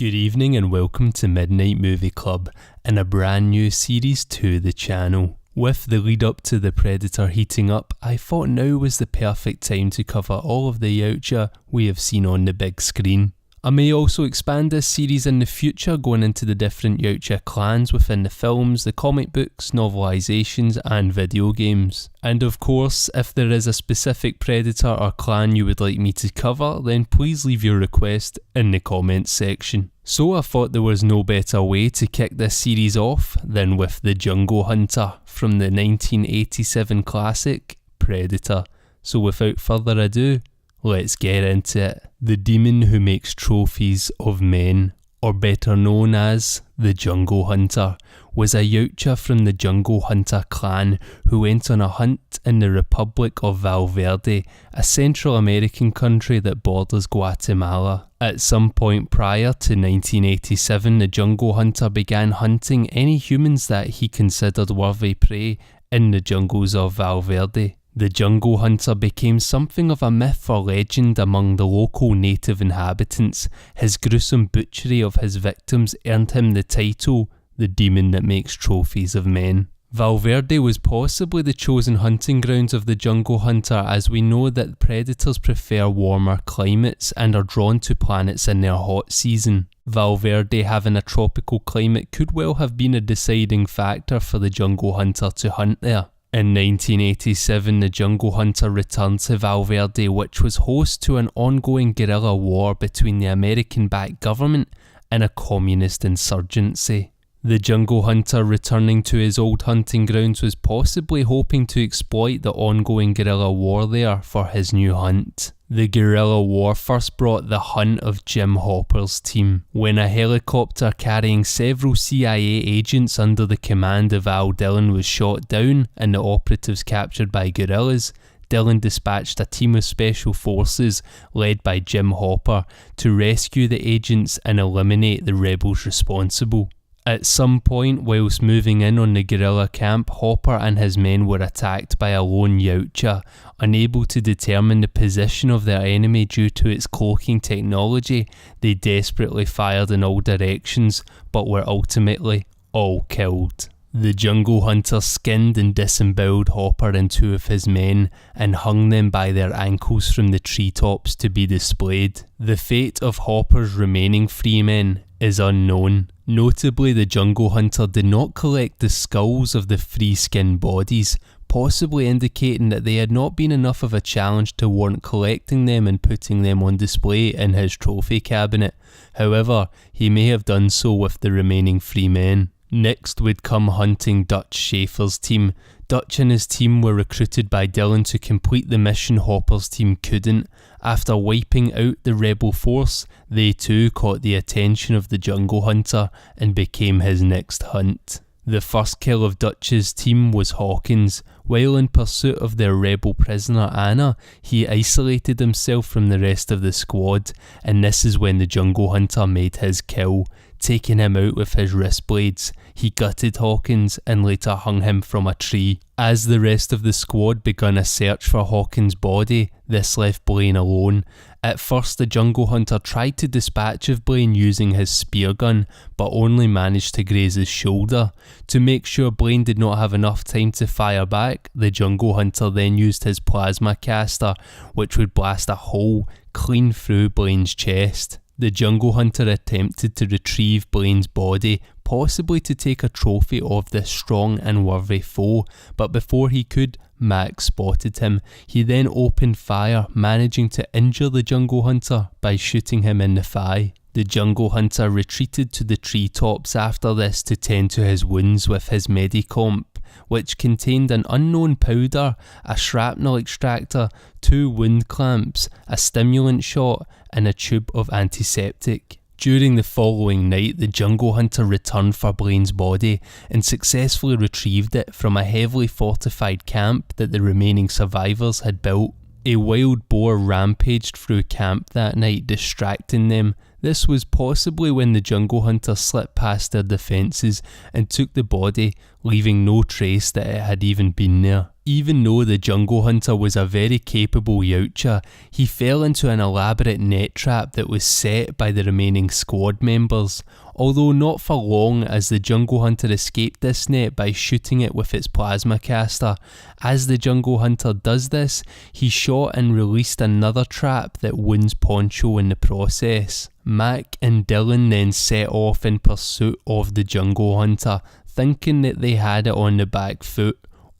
Good evening and welcome to Midnight Movie Club and a brand new series to the channel. With the lead up to The Predator heating up, I thought now was the perfect time to cover all of the Yautja we have seen on the big screen. I may also expand this series in the future, going into the different Yautja clans within the films, the comic books, novelizations and video games. And of course, if there is a specific Predator or clan you would like me to cover, then please leave your request in the comments section. So I thought there was no better way to kick this series off than with the Jungle Hunter from the 1987 classic Predator. So without further ado, let's get into it. The demon who makes trophies of men, or better known as the Jungle Hunter, was a Yautja from the Jungle Hunter clan who went on a hunt in the Republic of Valverde, a Central American country that borders Guatemala. At some point prior to 1987, the Jungle Hunter began hunting any humans that he considered worthy prey in the jungles of Valverde. The Jungle Hunter became something of a myth or legend among the local native inhabitants. His gruesome butchery of his victims earned him the title, the demon that makes trophies of men. Valverde was possibly the chosen hunting grounds of the Jungle Hunter, as we know that predators prefer warmer climates and are drawn to planets in their hot season. Valverde having a tropical climate could well have been a deciding factor for the Jungle Hunter to hunt there. In 1987, the Jungle Hunter returned to Valverde, which was host to an ongoing guerrilla war between the American-backed government and a communist insurgency. The Jungle Hunter returning to his old hunting grounds was possibly hoping to exploit the ongoing guerrilla war there for his new hunt. The guerrilla war first brought the hunt of Jim Hopper's team, when a helicopter carrying several CIA agents under the command of Al Dillon was shot down and the operatives captured by guerrillas. Dillon dispatched a team of special forces led by Jim Hopper to rescue the agents and eliminate the rebels responsible. At some point, whilst moving in on the guerrilla camp, Hopper and his men were attacked by a lone Yautja. Unable to determine the position of their enemy due to its cloaking technology, they desperately fired in all directions, but were ultimately all killed. The Jungle Hunter skinned and disemboweled Hopper and two of his men and hung them by their ankles from the treetops to be displayed. The fate of Hopper's remaining three men is unknown. Notably, the Jungle Hunter did not collect the skulls of the three skinned bodies, possibly indicating that they had not been enough of a challenge to warrant collecting them and putting them on display in his trophy cabinet. However, he may have done so with the remaining three men. Next would come hunting Dutch Schaefer's team. Dutch and his team were recruited by Dillon to complete the mission Hopper's team couldn't. After wiping out the rebel force, they too caught the attention of the Jungle Hunter and became his next hunt. The first kill of Dutch's team was Hawkins. While in pursuit of their rebel prisoner Anna, he isolated himself from the rest of the squad, and this is when the Jungle Hunter made his kill. Taking him out with his wrist blades, he gutted Hawkins and later hung him from a tree. As the rest of the squad began a search for Hawkins' body, this left Blaine alone. At first, the Jungle Hunter tried to dispatch of Blaine using his spear gun, but only managed to graze his shoulder. To make sure Blaine did not have enough time to fire back, the Jungle Hunter then used his plasma caster, which would blast a hole clean through Blaine's chest. The Jungle Hunter attempted to retrieve Blaine's body, possibly to take a trophy of this strong and worthy foe, but before he could, Max spotted him. He then opened fire, managing to injure the Jungle Hunter by shooting him in the thigh. The Jungle Hunter retreated to the treetops after this to tend to his wounds with his Medicomp, which contained an unknown powder, a shrapnel extractor, 2 wound clamps, a stimulant shot, and a tube of antiseptic. During the following night, the Jungle Hunter returned for Blaine's body and successfully retrieved it from a heavily fortified camp that the remaining survivors had built. A wild boar rampaged through camp that night, distracting them. This was possibly when the jungle hunter slipped past their defences and took the body, leaving no trace that it had even been there. Even though the jungle hunter was a very capable Yautja, he fell into an elaborate net trap that was set by the remaining squad members, although not for long, as the jungle hunter escaped this net by shooting it with its plasma caster. As the jungle hunter does this, he shot and released another trap that wounds Poncho in the process. Mac and Dylan then set off in pursuit of the jungle hunter, thinking that they had it on the back foot,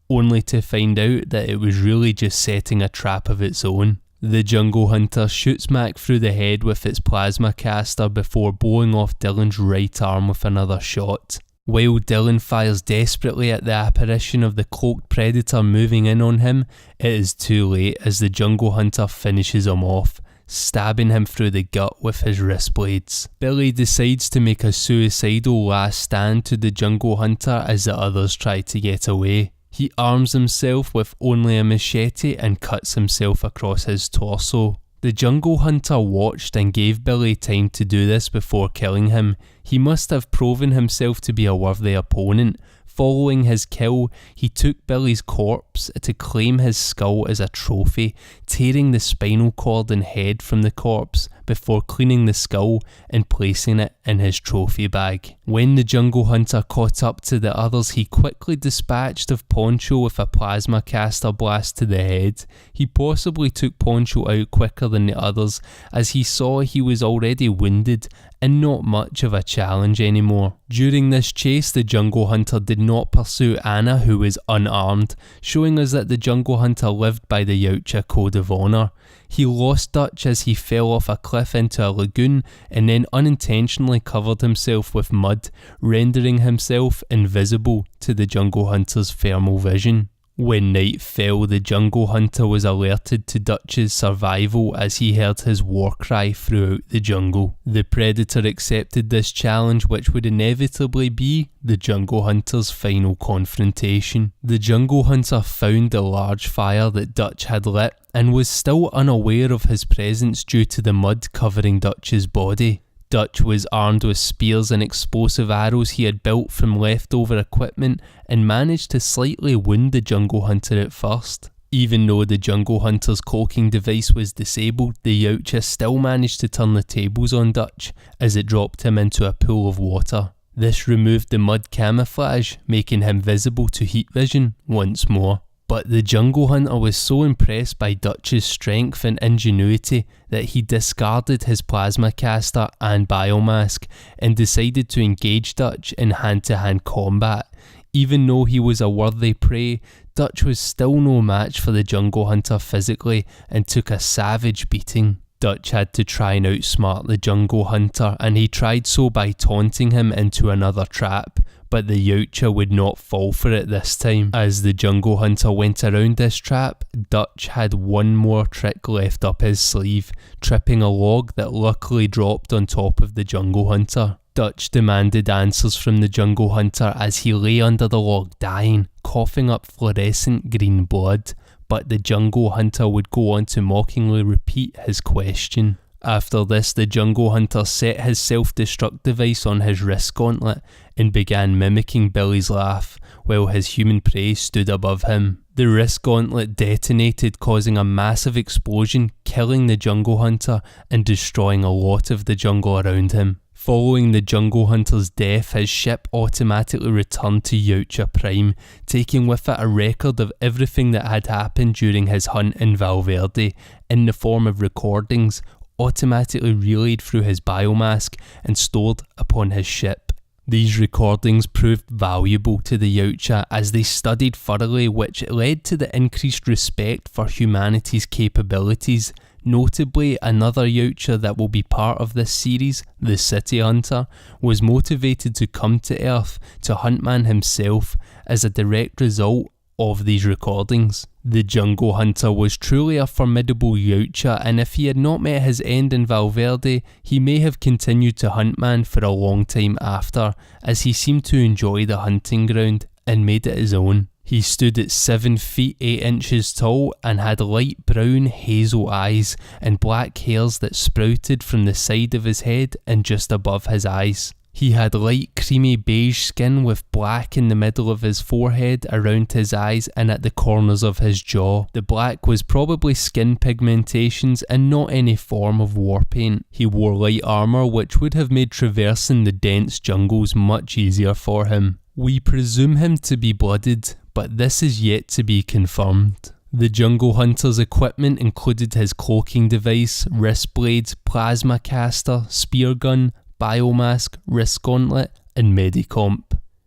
only to find out that it was really just setting a trap of its own. The jungle hunter shoots Mac through the head with its plasma caster before blowing off Dylan's right arm with another shot. While Dylan fires desperately at the apparition of the cloaked predator moving in on him, it is too late as the jungle hunter finishes him off, stabbing him through the gut with his wrist blades. Billy decides to make a suicidal last stand to the jungle hunter as the others try to get away. He arms himself with only a machete and cuts himself across his torso. The jungle hunter watched and gave Billy time to do this before killing him. He must have proven himself to be a worthy opponent. Following his kill, he took Billy's corpse to claim his skull as a trophy, tearing the spinal cord and head from the corpse before cleaning the skull and placing it in his trophy bag. When the jungle hunter caught up to the others, he quickly dispatched of Poncho with a plasma caster blast to the head. He possibly took Poncho out quicker than the others, as he saw he was already wounded and not much of a challenge anymore. During this chase, the jungle hunter did not pursue Anna, who was unarmed, showing us that the jungle hunter lived by the Yautja code of honour. He lost Dutch as he fell off a cliff into a lagoon and then unintentionally covered himself with mud, rendering himself invisible to the jungle hunter's thermal vision. When night fell, the jungle hunter was alerted to Dutch's survival as he heard his war cry throughout the jungle. The predator accepted this challenge, which would inevitably be the jungle hunter's final confrontation. The jungle hunter found the large fire that Dutch had lit and was still unaware of his presence due to the mud covering Dutch's body. Dutch was armed with spears and explosive arrows he had built from leftover equipment and managed to slightly wound the jungle hunter at first. Even though the jungle hunter's cloaking device was disabled, the Yautja still managed to turn the tables on Dutch as it dropped him into a pool of water. This removed the mud camouflage, making him visible to heat vision once more. But the jungle hunter was so impressed by Dutch's strength and ingenuity that he discarded his plasma caster and biomask and decided to engage Dutch in hand-to-hand combat. Even though he was a worthy prey, Dutch was still no match for the jungle hunter physically and took a savage beating. Dutch had to try and outsmart the jungle hunter, and he tried so by taunting him into another trap, but the Yautja would not fall for it this time. As the jungle hunter went around this trap, Dutch had one more trick left up his sleeve, tripping a log that luckily dropped on top of the jungle hunter. Dutch demanded answers from the jungle hunter as he lay under the log dying, coughing up fluorescent green blood, but the jungle hunter would go on to mockingly repeat his question. After this, the jungle hunter set his self-destruct device on his wrist gauntlet and began mimicking Billy's laugh while his human prey stood above him. The wrist gauntlet detonated, causing a massive explosion, killing the jungle hunter and destroying a lot of the jungle around him. Following the jungle hunter's death, his ship automatically returned to Yautja Prime, taking with it a record of everything that had happened during his hunt in Valverde, in the form of recordings, automatically relayed through his biomask and stored upon his ship. These recordings proved valuable to the Yautja as they studied thoroughly, which led to the increased respect for humanity's capabilities. Notably, another Yautja that will be part of this series, the City Hunter, was motivated to come to Earth to Huntman himself as a direct result of these recordings. The jungle hunter was truly a formidable Yautja, and if he had not met his end in Valverde, he may have continued to Huntman for a long time after, as he seemed to enjoy the hunting ground and made it his own. He stood at 7 feet 8 inches tall and had light brown hazel eyes and black hairs that sprouted from the side of his head and just above his eyes. He had light creamy beige skin with black in the middle of his forehead, around his eyes and at the corners of his jaw. The black was probably skin pigmentations and not any form of war paint. He wore light armour which would have made traversing the dense jungles much easier for him. We presume him to be blooded, but this is yet to be confirmed. The Jungle Hunter's equipment included his cloaking device, wrist blades, plasma caster, spear gun, biomask, wrist gauntlet, and medicomp.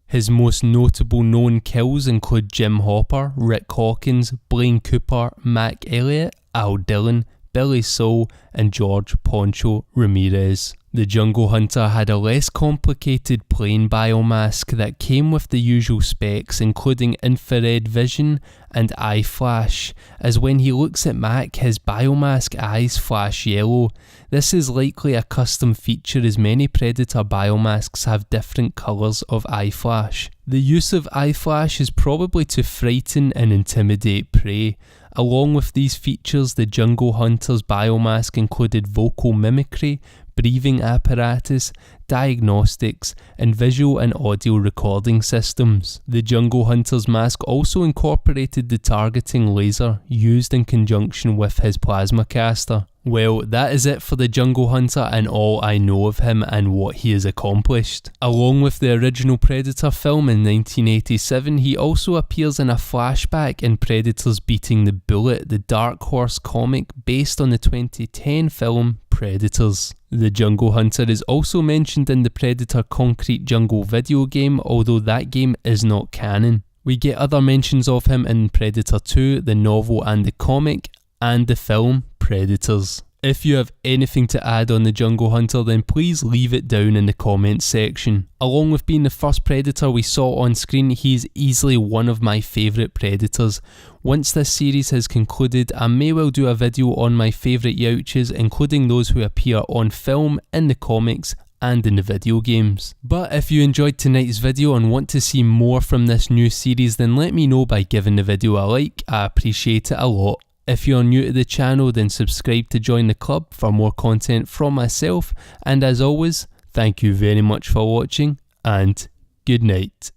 His most notable known kills include Jim Hopper, Rick Hawkins, Blaine Cooper, Mac Elliott, Al Dillon, Billy Soul, and George Poncho Ramirez. The Jungle Hunter had a less complicated plain biomask that came with the usual specs including infrared vision and eye flash, as when he looks at Mac his biomask eyes flash yellow. This is likely a custom feature as many Predator biomasks have different colours of eye flash. The use of eye flash is probably to frighten and intimidate prey. Along with these features, the Jungle Hunter's biomask included vocal mimicry, breathing apparatus, diagnostics, and visual and audio recording systems. The Jungle Hunter's mask also incorporated the targeting laser used in conjunction with his plasma caster. Well, that is it for the Jungle Hunter and all I know of him and what he has accomplished. Along with the original Predator film in 1987, he also appears in a flashback in Predators Beating the Bullet, the Dark Horse comic based on the 2010 film Predators. The Jungle Hunter is also mentioned in the Predator Concrete Jungle video game, although that game is not canon. We get other mentions of him in Predator 2, the novel and the comic, and the film Predators. If you have anything to add on the Jungle Hunter, then please leave it down in the comments section. Along with being the first Predator we saw on screen, he is easily one of my favourite Predators. Once this series has concluded, I may well do a video on my favourite Yautjas, including those who appear on film, in the comics, and in the video games. But if you enjoyed tonight's video and want to see more from this new series, then let me know by giving the video a like. I appreciate it a lot. If you're new to the channel, then subscribe to join the club for more content from myself, and as always, thank you very much for watching, and good night.